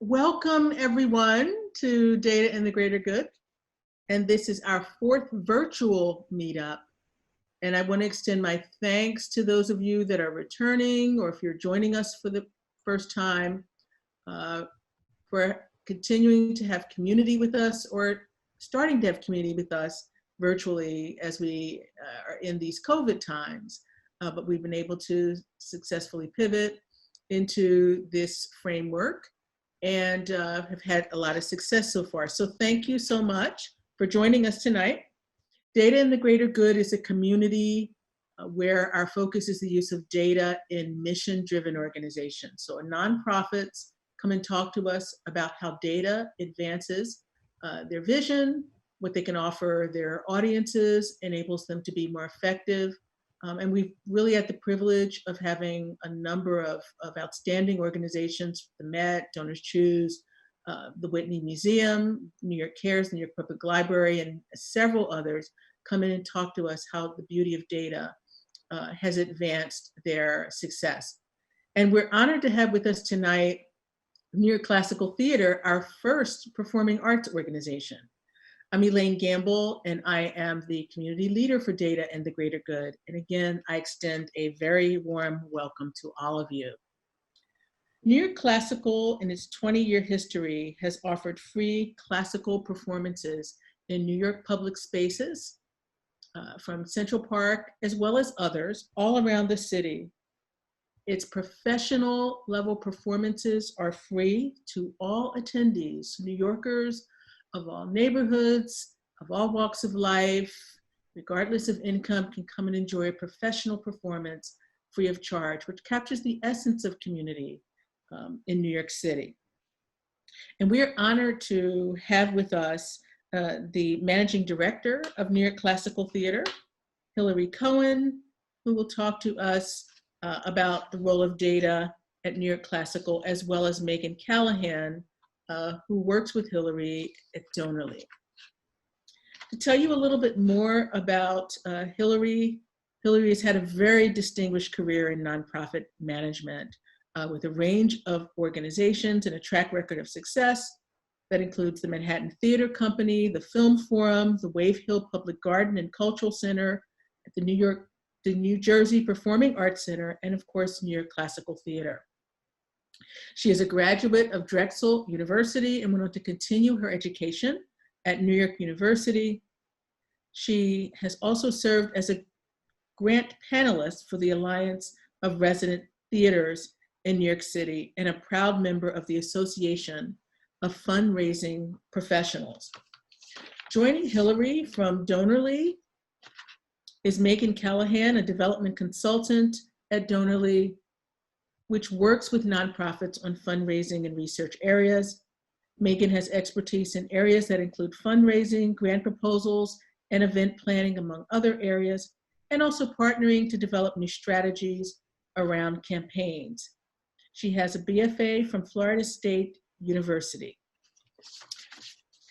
Welcome everyone to Data and the Greater Good. And this is our fourth virtual meetup. And I want to extend my thanks to those of you that are returning, or if you're joining us for the first time, for continuing to have community with us or starting to have community with us virtually as we are in these COVID times. But we've been able to successfully pivot into this framework and have had a lot of success so far. So thank you so much for joining us tonight. Data and the Greater Good is a community where our focus is the use of data in mission-driven organizations. So nonprofits come and talk to us about how data advances their vision, what they can offer their audiences, enables them to be more effective. And we've really had the privilege of having a number of outstanding organizations, the Met, Donors Choose, the Whitney Museum, New York Cares, New York Public Library, and several others come in and talk to us how the beauty of data has advanced their success. And we're honored to have with us tonight New York Classical Theater, our first performing arts organization. I'm Elaine Gamble, and I am the community leader for Data and the Greater Good. And again, I extend a very warm welcome to all of you. New York Classical, in its 20-year history, has offered free classical performances in New York public spaces, from Central Park, as well as others, all around the city. Its professional level performances are free to all attendees, New Yorkers, of all neighborhoods, of all walks of life, regardless of income, can come and enjoy a professional performance free of charge, which captures the essence of community in New York City. And we are honored to have with us the managing director of New York Classical Theater, Hillary Cohen, who will talk to us about the role of data at New York Classical, as well as Megan Callahan, who works with Hillary at Donerly. To tell you a little bit more about Hillary, Hillary has had a very distinguished career in nonprofit management with a range of organizations and a track record of success that includes the Manhattan Theater Company, the Film Forum, the Wave Hill Public Garden and Cultural Center, at the New Jersey Performing Arts Center, and of course, New York Classical Theater. She is a graduate of Drexel University and went on to continue her education at New York University. She has also served as a grant panelist for the Alliance of Resident Theaters in New York City and a proud member of the Association of Fundraising Professionals. Joining Hillary from Donerly is Megan Callahan, a development consultant at Donerly, which works with nonprofits on fundraising and research areas. Megan has expertise in areas that include fundraising, grant proposals, and event planning, among other areas, and also partnering to develop new strategies around campaigns. She has a BFA from Florida State University.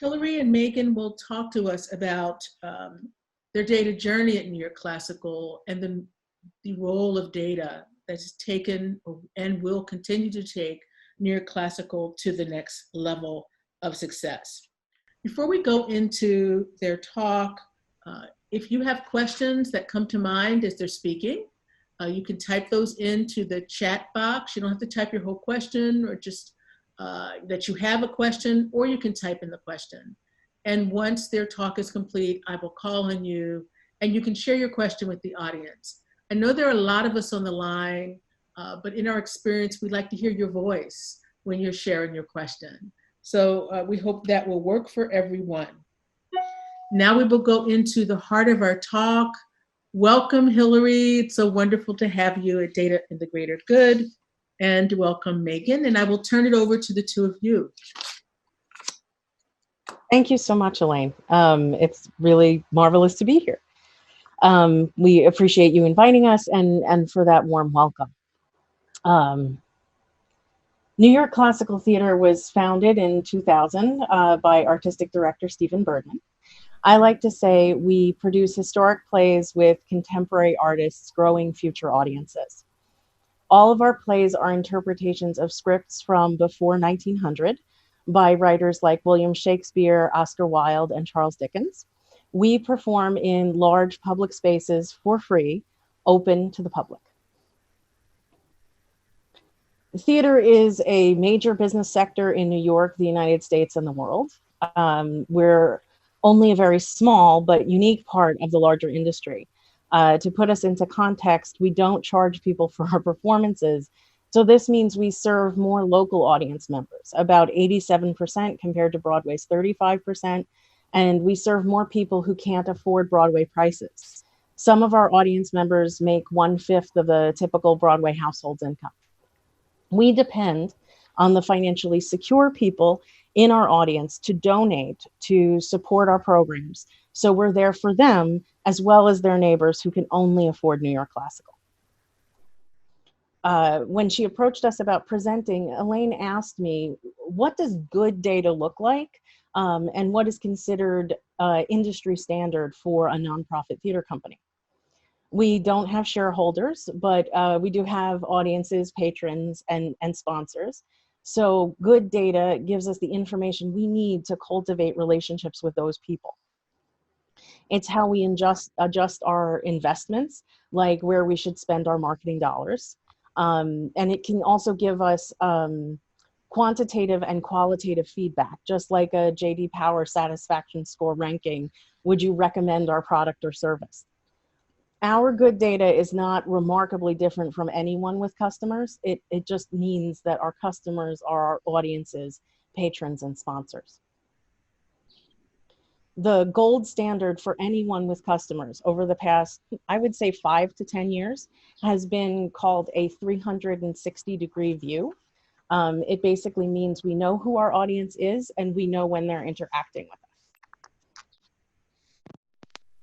Hillary and Megan will talk to us about their data journey at New York Classical and the role of data that's taken and will continue to take New York Classical to the next level of success. Before we go into their talk, if you have questions that come to mind as they're speaking, you can type those into the chat box. You don't have to type your whole question, or just that you have a question, or you can type in the question. And once their talk is complete, I will call on you and you can share your question with the audience. I know there are a lot of us on the line, but in our experience, we'd like to hear your voice when you're sharing your question. So we hope that will work for everyone. Now we will go into the heart of our talk. Welcome, Hillary. It's so wonderful to have you at Data and the Greater Good. And welcome, Megan. And I will turn it over to the two of you. Thank you so much, Elaine. It's really marvelous to be here. We appreciate you inviting us and for that warm welcome. New York Classical Theater was founded in 2000 by artistic director Stephen Bergman. I like to say we produce historic plays with contemporary artists growing future audiences. All of our plays are interpretations of scripts from before 1900 by writers like William Shakespeare, Oscar Wilde, and Charles Dickens. We perform in large public spaces for free, open to the public. Theater is a major business sector in New York, the United States, and the world. We're only a very small but unique part of the larger industry. To put us into context, we don't charge people for our performances. So this means we serve more local audience members, about 87% compared to Broadway's 35%. And we serve more people who can't afford Broadway prices. Some of our audience members make 1/5 of a typical Broadway household's income. We depend on the financially secure people in our audience to donate to support our programs. So we're there for them as well as their neighbors who can only afford New York Classical. When she approached us about presenting, Elaine asked me, what does good data look like? And what is considered industry standard for a nonprofit theater company? We don't have shareholders, but we do have audiences, patrons, and sponsors. So good data gives us the information we need to cultivate relationships with those people. It's how we adjust our investments, like where we should spend our marketing dollars. And it can also give us quantitative and qualitative feedback, just like a J.D. Power satisfaction score ranking. Would you recommend our product or service? Our good data is not remarkably different from anyone with customers. It just means that our customers are our audiences, patrons, and sponsors. The gold standard for anyone with customers over the past, I would say 5 to 10 years, has been called a 360-degree view. It basically means we know who our audience is and we know when they're interacting with us.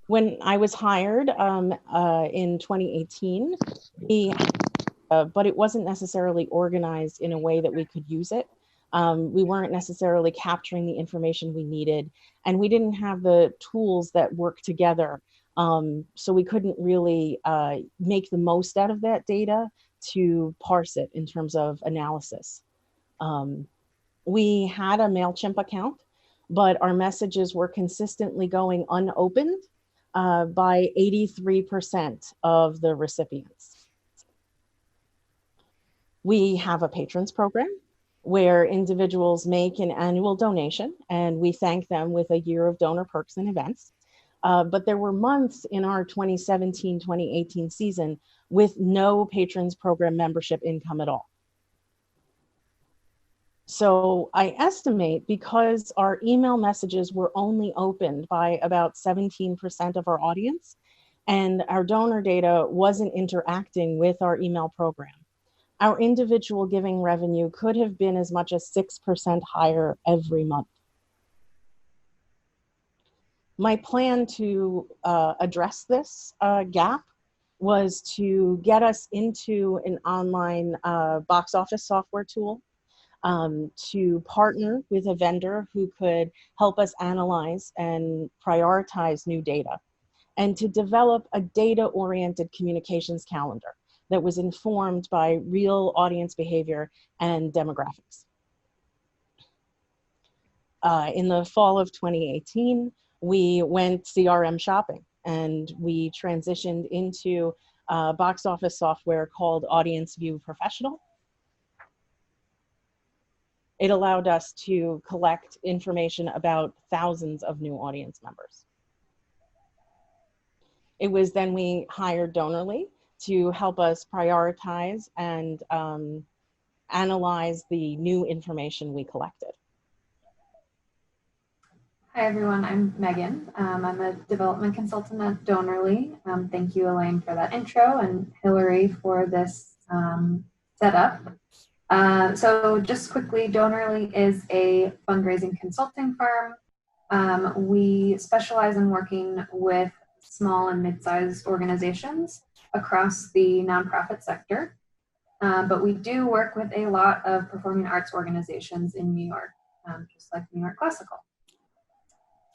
When I was hired in 2018, but it wasn't necessarily organized in a way that we could use it. We weren't necessarily capturing the information we needed, and we didn't have the tools that work together. So we couldn't really make the most out of that data to parse it in terms of analysis. We had a MailChimp account, but our messages were consistently going unopened by 83% of the recipients. We have a patrons program where individuals make an annual donation and we thank them with a year of donor perks and events. But there were months in our 2017-2018 season with no patrons program membership income at all. So I estimate, because our email messages were only opened by about 17% of our audience, and our donor data wasn't interacting with our email program, our individual giving revenue could have been as much as 6% higher every month. My plan to address this gap was to get us into an online box office software tool, to partner with a vendor who could help us analyze and prioritize new data, and to develop a data-oriented communications calendar that was informed by real audience behavior and demographics. In the fall of 2018, we went CRM shopping and we transitioned into box office software called Audience View Professional. It allowed us to collect information about thousands of new audience members. It was then we hired Donorly to help us prioritize and analyze the new information we collected. Hi everyone, I'm Megan. I'm a development consultant at Donorly. Thank you, Elaine, for that intro, and Hillary for this setup. So just quickly, Donorly is a fundraising consulting firm. We specialize in working with small and mid-sized organizations across the nonprofit sector. But we do work with a lot of performing arts organizations in New York, just like New York Classical.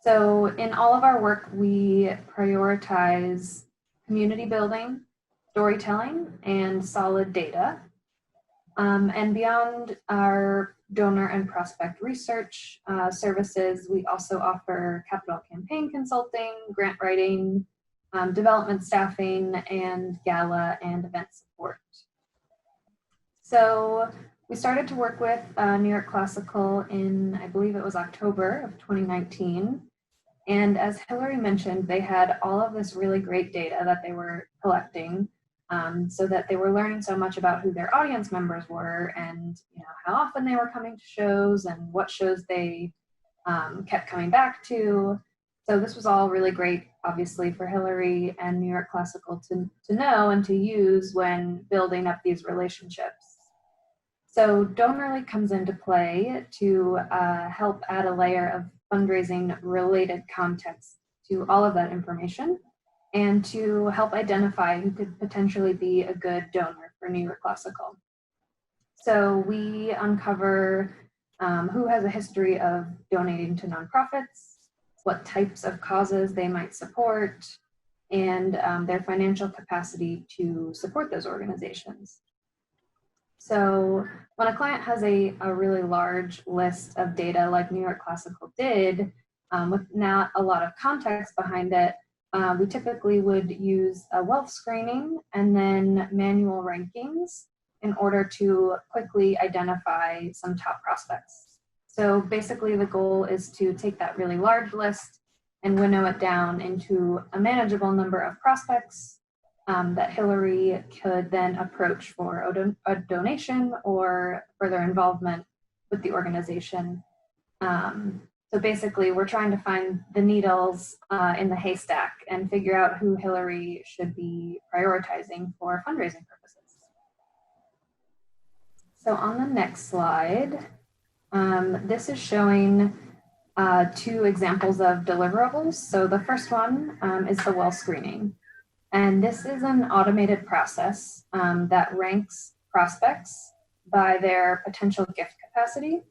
So in all of our work, we prioritize community building, storytelling, and solid data. And beyond our donor and prospect research services, we also offer capital campaign consulting, grant writing, development staffing, and gala and event support. So we started to work with New York Classical in, I believe it was October of 2019. And as Hillary mentioned, they had all of this really great data that they were collecting, so that they were learning so much about who their audience members were, and how often they were coming to shows and what shows they kept coming back to. So this was all really great, obviously, for Hillary and New York Classical to know and to use when building up these relationships. So Donorly comes into play to help add a layer of fundraising related context to all of that information, and to help identify who could potentially be a good donor for New York Classical. So we uncover who has a history of donating to nonprofits, what types of causes they might support, and their financial capacity to support those organizations. So when a client has a really large list of data like New York Classical did, with not a lot of context behind it, we typically would use a wealth screening and then manual rankings in order to quickly identify some top prospects. So basically the goal is to take that really large list and winnow it down into a manageable number of prospects that Hillary could then approach for a donation or further involvement with the organization. So basically, we're trying to find the needles in the haystack and figure out who Hillary should be prioritizing for fundraising purposes. So on the next slide, this is showing 2 examples of deliverables. So the first one is the wealth screening. And this is an automated process that ranks prospects by their potential gift capacity.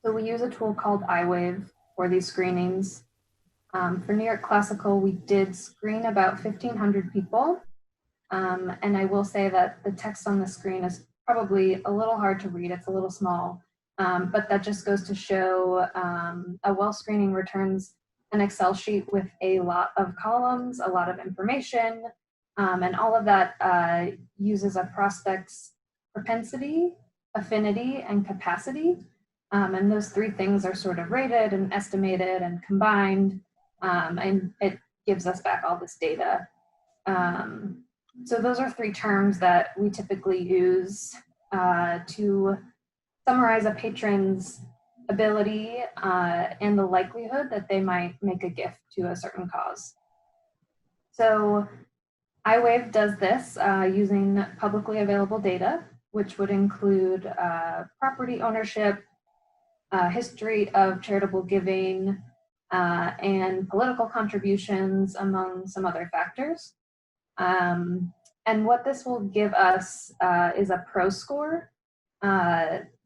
So we use a tool called iWave for these screenings. For New York Classical, we did screen about 1,500 people. And I will say that the text on the screen is probably a little hard to read. It's a little small, but that just goes to show a wealth screening returns an Excel sheet with a lot of columns, a lot of information, and all of that uses a prospect's propensity, affinity, and capacity. And those 3 things are sort of rated and estimated and combined, and it gives us back all this data. So those are 3 terms that we typically use to summarize a patron's ability and the likelihood that they might make a gift to a certain cause. So iWave does this using publicly available data, which would include property ownership, history of charitable giving, and political contributions, among some other factors. And what this will give us is a PRO score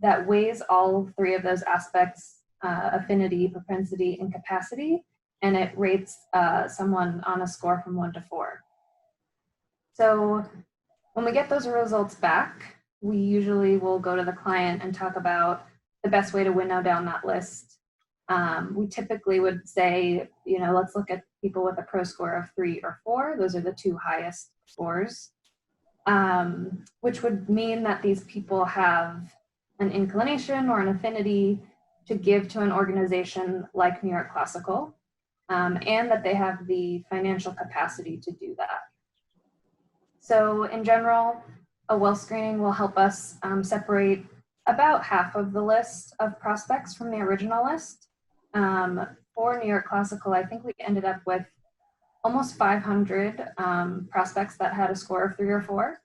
that weighs all 3 of those aspects, affinity, propensity, and capacity, and it rates someone on a score from 1 to 4. So when we get those results back, we usually will go to the client and talk about the best way to winnow down that list. We typically would say, let's look at people with a PRO score of 3 or 4. Those are the 2 highest scores. Which would mean that these people have an inclination or an affinity to give to an organization like New York Classical, and that they have the financial capacity to do that. So in general, a wealth screening will help us separate about half of the list of prospects from the original list. For New York Classical, I think we ended up with almost 500 prospects that had a score of 3 or 4,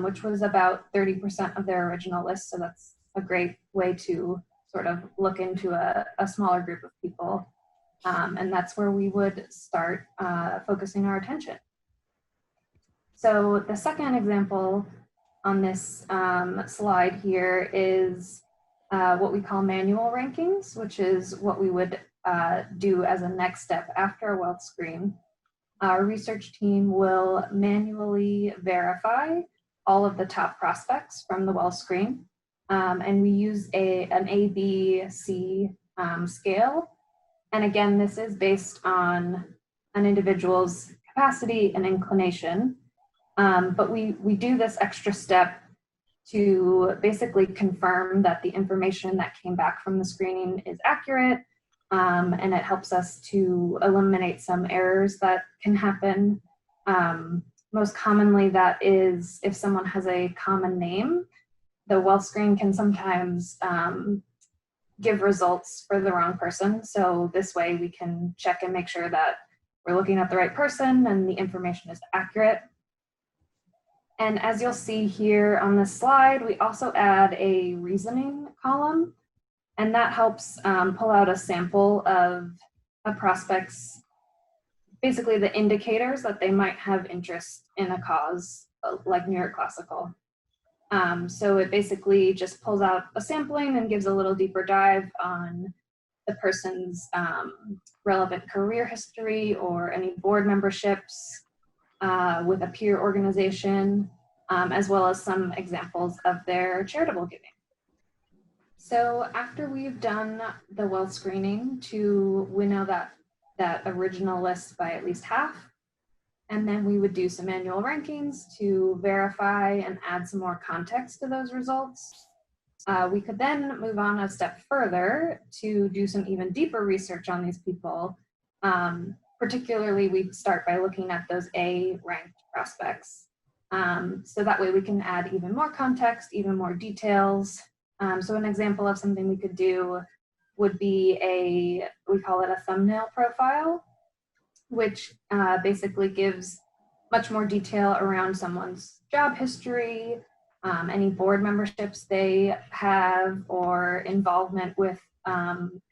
which was about 30% of their original list. So that's a great way to sort of look into a smaller group of people. And that's where we would start focusing our attention. So the second example on this slide here is what we call manual rankings, which is what we would do as a next step after a wealth screen. Our research team will manually verify all of the top prospects from the well screen. And we use an A-B-C scale. And again, this is based on an individual's capacity and inclination. But we do this extra step to basically confirm that the information that came back from the screening is accurate. And it helps us to eliminate some errors that can happen. Most commonly, that is if someone has a common name, the well screen can sometimes give results for the wrong person. So this way we can check and make sure that we're looking at the right person and the information is accurate. And as you'll see here on this slide, we also add a reasoning column, and that helps pull out a sample of a prospect's, basically the indicators that they might have interest in a cause like New York Classical. So it basically just pulls out a sampling and gives a little deeper dive on the person's relevant career history or any board memberships with a peer organization, as well as some examples of their charitable giving. So after we've done the well screening to winnow that original list by at least half, and then we would do some manual rankings to verify and add some more context to those results. We could then move on a step further to do some even deeper research on these people. Particularly, we'd start by looking at those A-ranked prospects. So that way we can add even more context, even more details. So an example of something we could do would be we call it a thumbnail profile, which basically gives much more detail around someone's job history, any board memberships they have, or involvement with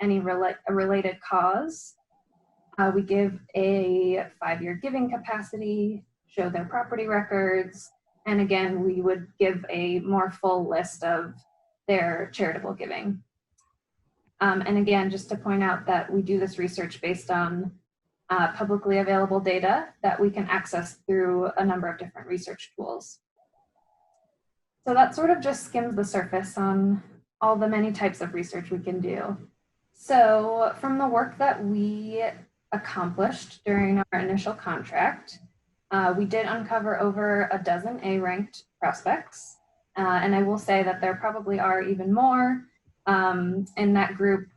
any related cause. We give a 5-year giving capacity, show their property records, and again, we would give a more full list of their charitable giving. And again, just to point out that we do this research based on publicly available data that we can access through a number of different research tools. So that sort of just skims the surface on all the many types of research we can do. So from the work that we accomplished during our initial contract, we did uncover over a dozen A-ranked prospects. And I will say that there probably are even more in that group.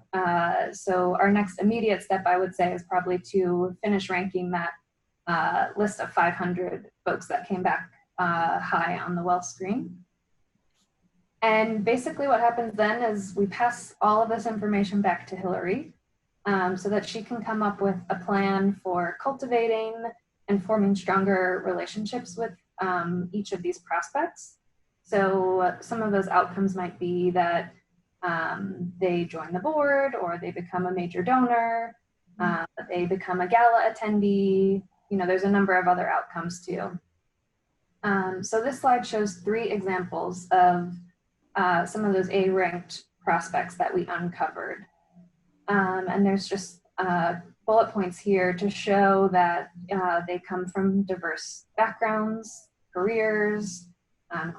So our next immediate step, I would say, is probably to finish ranking that list of 500 folks that came back high on the well screen. And basically what happens then is we pass all of this information back to Hillary so that she can come up with a plan for cultivating and forming stronger relationships with each of these prospects. So some of those outcomes might be that they join the board, or they become a major donor, they become a gala attendee. You know, there's a number of other outcomes too. So this slide shows 3 examples of some of those A-ranked prospects that we uncovered. And there's just bullet points here to show that they come from diverse backgrounds, careers.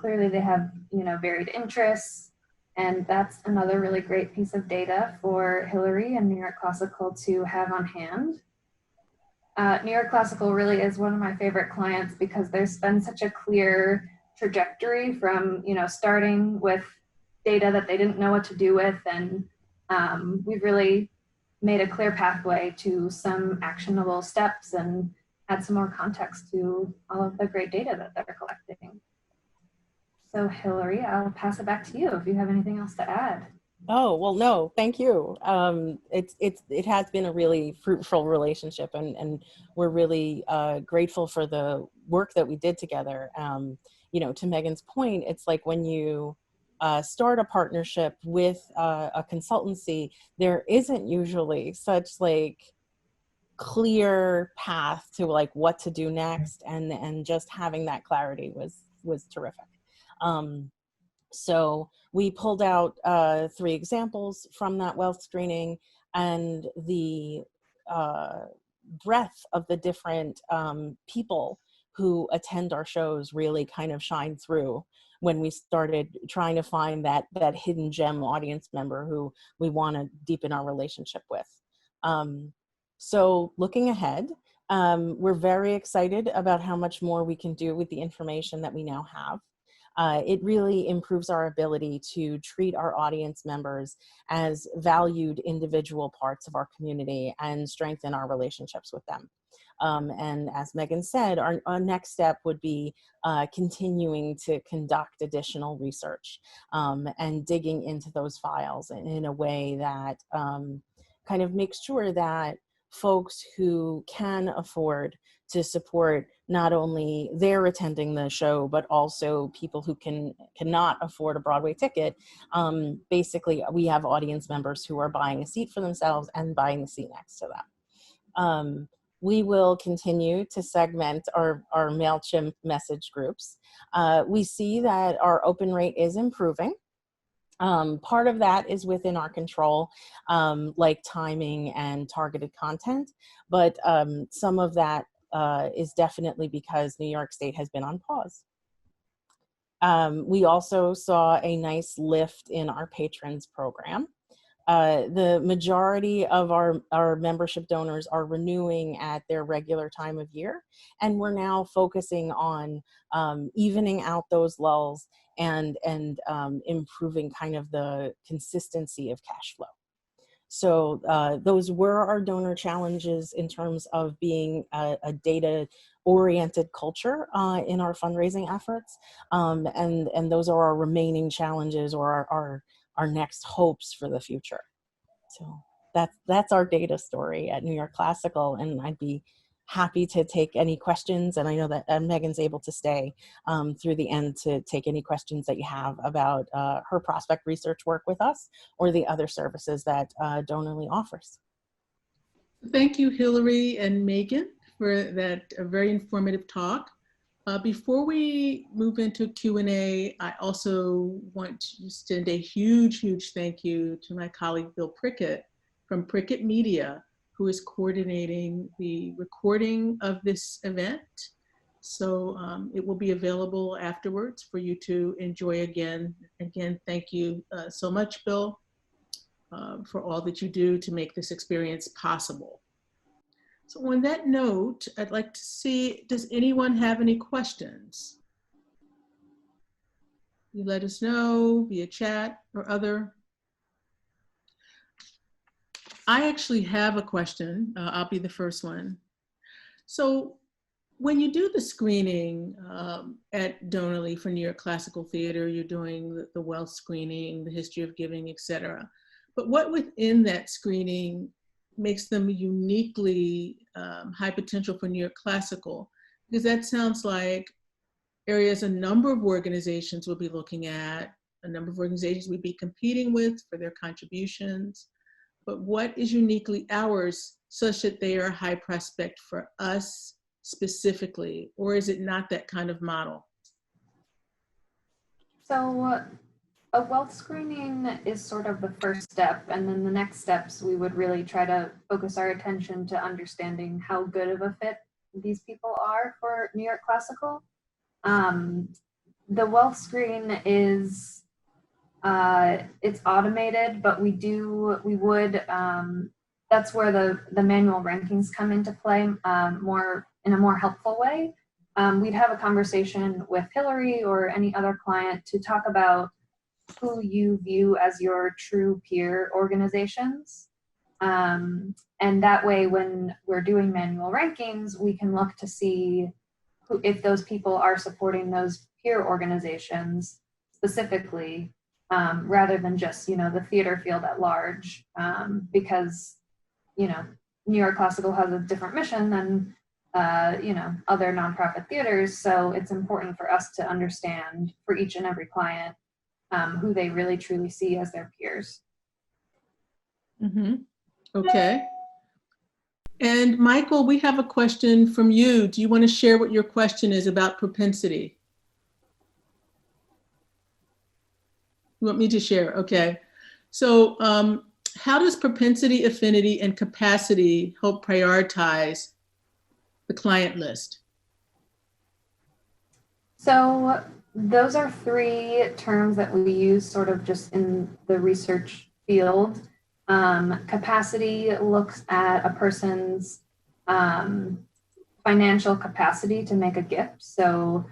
Clearly they have, you know, varied interests. And that's another really great piece of data for Hillary and New York Classical to have on hand. New York Classical really is one of my favorite clients because there's been such a clear trajectory from, you know, starting with data that they didn't know what to do with, and we've really made a clear pathway to some actionable steps and add some more context to all of the great data that they're collecting. So Hillary, I'll pass it back to you if you have anything else to add. Oh, well, no, thank you. It has been a really fruitful relationship, and we're really grateful for the work that we did together. You know, to Megan's point, it's like when you start a partnership with a consultancy, there isn't usually such like clear path to like what to do next, and just having that clarity was terrific. So we pulled out 3 examples from that wealth screening, and the breadth of the different people who attend our shows really kind of shine through when we started trying to find that hidden gem audience member who we want to deepen our relationship with. So looking ahead, we're very excited about how much more we can do with the information that we now have. It really improves our ability to treat our audience members as valued individual parts of our community and strengthen our relationships with them. And as Megan said, our next step would be continuing to conduct additional research and digging into those files in a way that kind of makes sure that folks who can afford to support not only their attending the show, but also people who cannot afford a Broadway ticket. Basically, we have audience members who are buying a seat for themselves and buying the seat next to them. We will continue to segment our MailChimp message groups. We see that our open rate is improving. Part of that is within our control, like timing and targeted content, but some of that is definitely because New York State has been on pause. We also saw a nice lift in our patrons program. The majority of our membership donors are renewing at their regular time of year, and we're now focusing on evening out those lulls and improving kind of the consistency of cash flow. So those were our donor challenges in terms of being a data-oriented culture in our fundraising efforts, and those are our remaining challenges or our next hopes for the future. So that's our data story at New York Classical, and I'd be happy to take any questions. And I know that Megan's able to stay through the end to take any questions that you have about her prospect research work with us or the other services that Donorly offers. Thank you, Hillary and Megan, for that very informative talk. Before we move into Q&A, I also want to extend a huge, huge thank you to my colleague, Bill Prickett from Prickett Media, who is coordinating the recording of this event. So it will be available afterwards for you to enjoy again. Again, thank you so much, Bill, for all that you do to make this experience possible. So on that note, I'd like to see, does anyone have any questions? You let us know via chat or other. I actually have a question. I'll be the first one. So when you do the screening at Donorly for New York Classical Theater, you're doing the wealth screening, the history of giving, et cetera. But what within that screening makes them uniquely high potential for New York Classical? Because that sounds like areas a number of organizations will be looking at, a number of organizations we'd be competing with for their contributions. But what is uniquely ours such that they are a high prospect for us specifically, or is it not that kind of model? So a wealth screening is sort of the first step, and then the next steps we would really try to focus our attention to understanding how good of a fit these people are for New York Classical. The wealth screen is it's automated, but that's where the manual rankings come into play more in a more helpful way. We'd have a conversation with Hillary or any other client to talk about who you view as your true peer organizations. And that way, when we're doing manual rankings, we can look to see if those people are supporting those peer organizations specifically, rather than just, the theater field at large, because, New York Classical has a different mission than, other nonprofit theaters. So it's important for us to understand for each and every client who they really truly see as their peers. Mm-hmm. Okay. And Michael, we have a question from you. Do you want to share what your question is about propensity? You want me to share? Okay. So how does propensity, affinity, and capacity help prioritize the client list? So those are three terms that we use sort of just in the research field. Capacity looks at a person's financial capacity to make a gift. So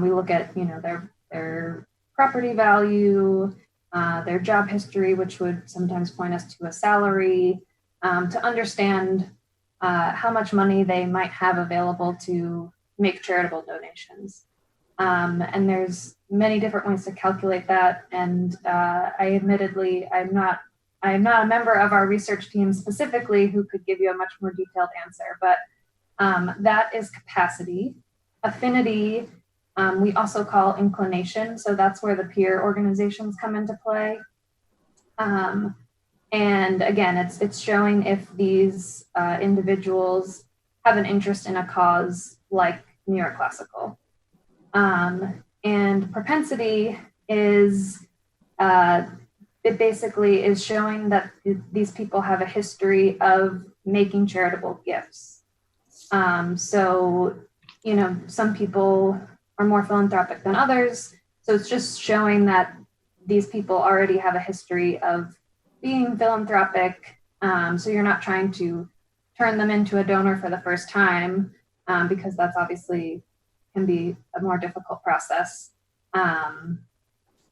we look at, you know, their property value, their job history, which would sometimes point us to a salary, to understand how much money they might have available to make charitable donations. And there's many different ways to calculate that. And I admittedly, I'm not a member of our research team specifically who could give you a much more detailed answer, but that is capacity. Affinity, we also call inclination. So that's where the peer organizations come into play. And again, it's showing if these individuals have an interest in a cause like New York Classical. And propensity is, it basically is showing that these people have a history of making charitable gifts. So, you know, some people are more philanthropic than others. So it's just showing that these people already have a history of being philanthropic. So you're not trying to turn them into a donor for the first time, because that's obviously can be a more difficult process.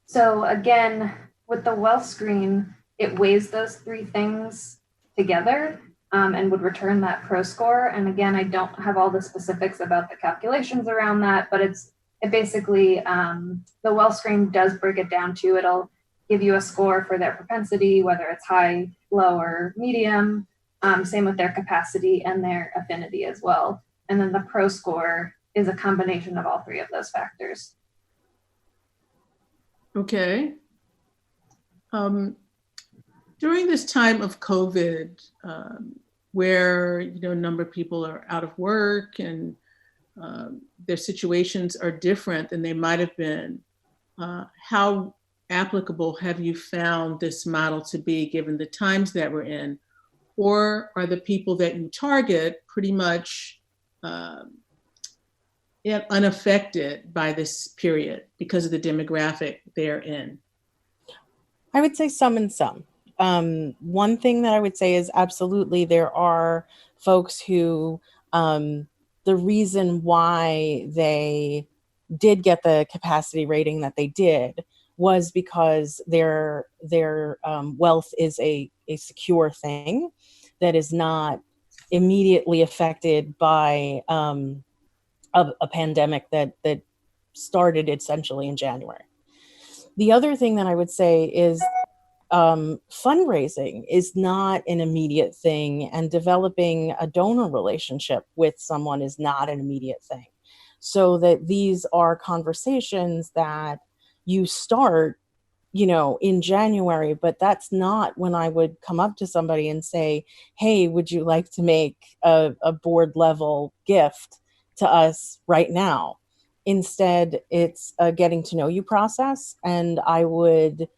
So again, with the wealth screen, it weighs those three things together and would return that pro score. And again, I don't have all the specifics about the calculations around that, but it basically, the wealth screen does break it down to, it'll give you a score for their propensity, whether it's high, low, or medium, same with their capacity and their affinity as well. And then the pro score is a combination of all three of those factors. Okay. During this time of COVID, where, you know, a number of people are out of work and their situations are different than they might have been, how applicable have you found this model to be given the times that we're in? Or are the people that you target pretty much unaffected by this period because of the demographic they're in? I would say some and some. One thing that I would say is absolutely there are folks who the reason why they did get the capacity rating that they did was because their wealth is a secure thing that is not immediately affected by a pandemic that started essentially in January. The other thing that I would say is fundraising is not an immediate thing, and developing a donor relationship with someone is not an immediate thing. So that these are conversations that you start, you know, in January, but that's not when I would come up to somebody and say, hey, would you like to make a board level gift to us right now? Instead, it's a getting to know you process. And I would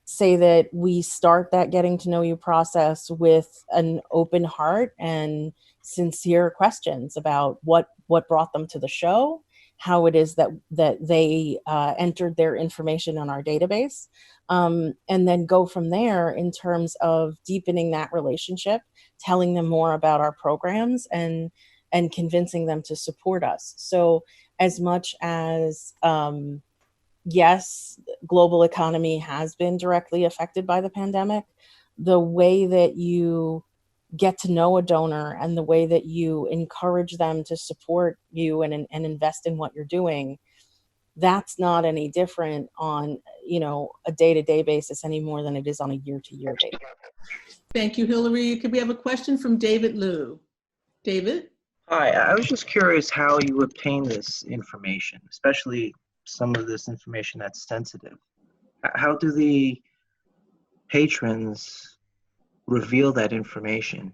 say that we start that getting to know you process with an open heart and sincere questions about what brought them to the show, how it is that they entered their information on our database, and then go from there in terms of deepening that relationship, telling them more about our programs, and convincing them to support us. So as much as yes, global economy has been directly affected by the pandemic, the way that you get to know a donor and the way that you encourage them to support you and invest in what you're doing, that's not any different on, you know, a day-to-day basis any more than it is on a year-to-year basis. Thank you, Hillary. Could we have a question from David Liu? David? Hi, I was just curious how you obtain this information, especially some of this information that's sensitive. How do the patrons reveal that information?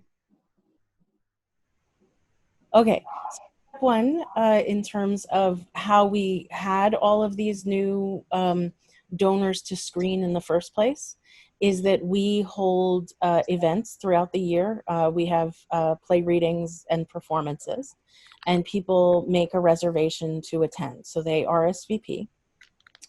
Okay, step one, in terms of how we had all of these new donors to screen in the first place, is that we hold events throughout the year. We have play readings and performances, and people make a reservation to attend. So they RSVP,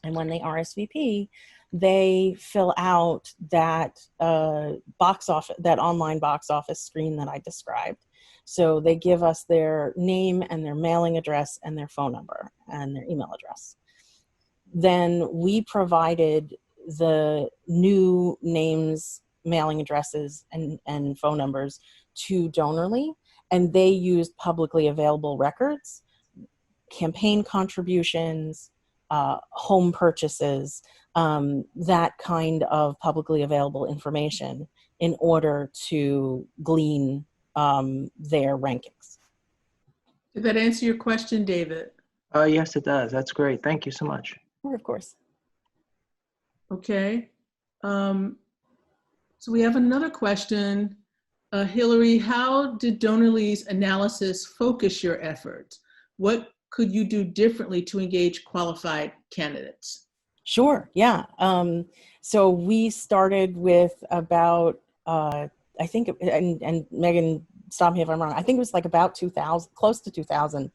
and when they RSVP, they fill out that that online box office screen that I described. So they give us their name and their mailing address and their phone number and their email address. Then we provided the new names, mailing addresses, and phone numbers to Donorly, and they used publicly available records, campaign contributions, home purchases, that kind of publicly available information in order to glean their rankings. Did that answer your question, David? Yes, it does. That's great. Thank you so much. Of course. Okay. So we have another question. Hillary, how did Donorly's analysis focus your efforts? What could you do differently to engage qualified candidates? Sure, yeah. So we started with about, I think, and Megan, stop me if I'm wrong, I think it was like about 2,000, close to 2,000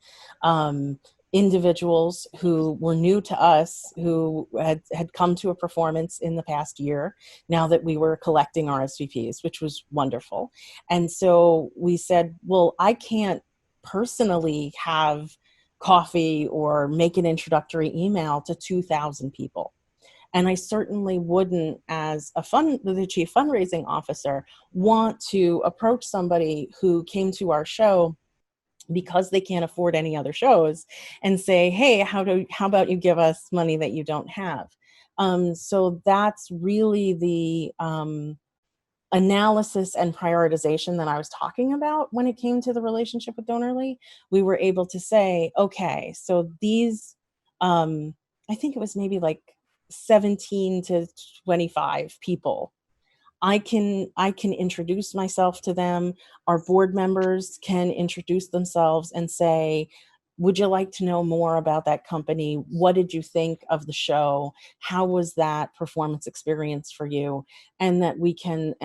individuals who were new to us, who had come to a performance in the past year, now that we were collecting RSVPs, which was wonderful. And so we said, well, I can't personally have coffee or make an introductory email to 2,000 people. And I certainly wouldn't, as the chief fundraising officer, want to approach somebody who came to our show because they can't afford any other shows and say, hey, how about you give us money that you don't have? So that's really the analysis and prioritization that I was talking about when it came to the relationship with Donorly. We were able to say, okay, so these, I think it was maybe like 17 to 25 people. I can introduce myself to them. Our board members can introduce themselves and say, would you like to know more about that company? What did you think of the show? How was that performance experience for you? And that we can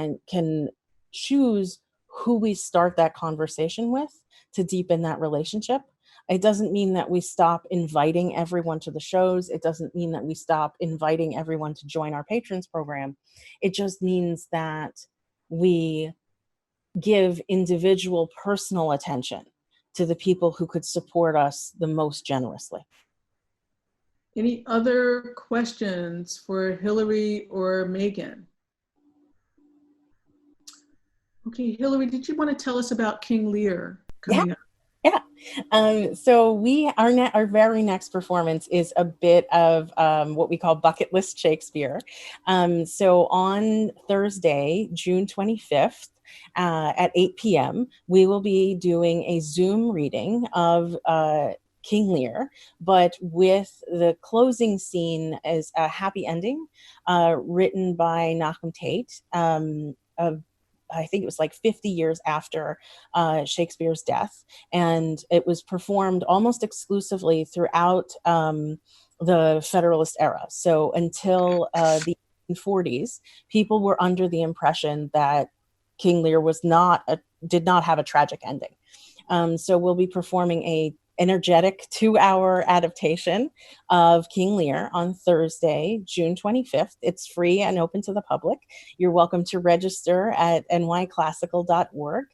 choose who we start that conversation with to deepen that relationship. It doesn't mean that we stop inviting everyone to the shows. It doesn't mean that we stop inviting everyone to join our patrons program. It just means that we give individual personal attention to the people who could support us the most generously. Any other questions for Hillary or Megan? Okay, Hillary, did you want to tell us about King Lear coming up? Yeah. So our very next performance is a bit of what we call bucket list Shakespeare. So on Thursday, June 25th, at 8 p.m., we will be doing a Zoom reading of King Lear, but with the closing scene as a happy ending, written by Malcolm Tate, I think it was like 50 years after Shakespeare's death. And it was performed almost exclusively throughout the Federalist era. So until the 1940s, people were under the impression that King Lear did not have a tragic ending. So we'll be performing a energetic 2-hour adaptation of King Lear on Thursday, June 25th. It's free and open to the public. You're welcome to register at nyclassical.org.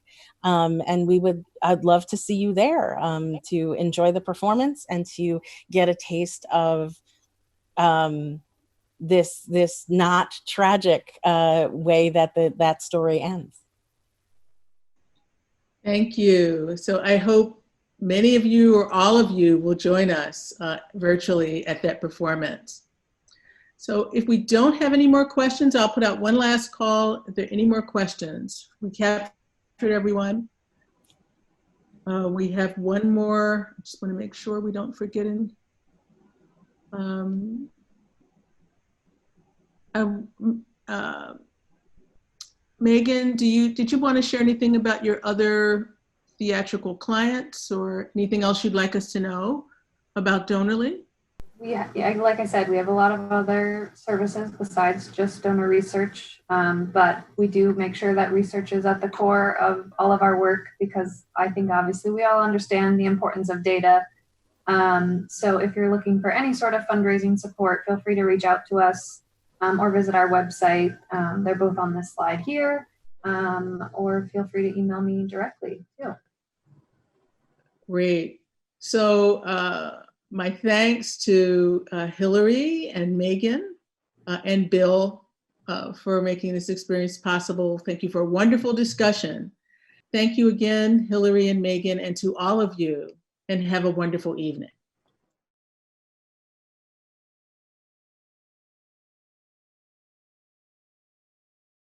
And I'd love to see you there to enjoy the performance and to get a taste of this not tragic way that that story ends. Thank you. So I hope many of you or all of you will join us virtually at that performance. So if we don't have any more questions, I'll put out one last call. If there are any more questions, we captured everyone. We have one more. I just want to make sure we don't forget any. Megan, did you want to share anything about your other theatrical clients or anything else you'd like us to know about Donorly? Yeah, like I said, we have a lot of other services besides just donor research, but we do make sure that research is at the core of all of our work, because I think obviously we all understand the importance of data. So if you're looking for any sort of fundraising support, feel free to reach out to us or visit our website. They're both on this slide here, or feel free to email me directly too. Great. So my thanks to Hillary and Megan and Bill for making this experience possible. Thank you for a wonderful discussion. Thank you again, Hillary and Megan, and to all of you, and have a wonderful evening.